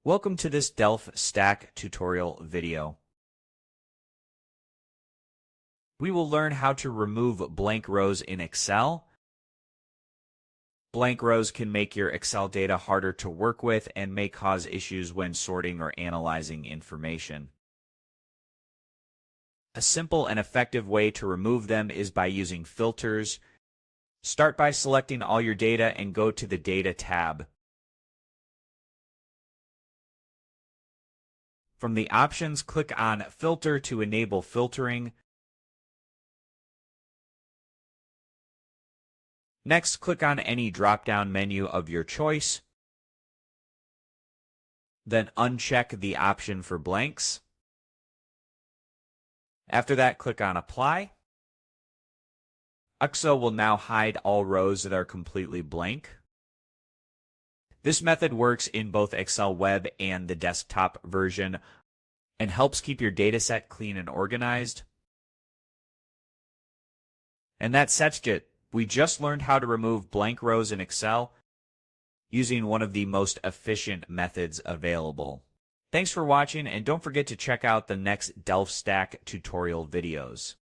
Welcome to this DelftStack tutorial video. We will learn how to remove blank rows in Excel. Blank rows can make your Excel data harder to work with and may cause issues when sorting or analyzing information. A simple and effective way to remove them is by using filters. Start by selecting all your data and go to the Data tab. From the options, click on Filter to enable filtering. Next, click on any drop-down menu of your choice. Then uncheck the option for blanks. After that, click on Apply. Excel will now hide all rows that are completely blank. This method works in both Excel Web and the desktop version and helps keep your dataset clean and organized. And that's it. We just learned how to remove blank rows in Excel using one of the most efficient methods available. Thanks for watching, and don't forget to check out the next DelftStack tutorial videos.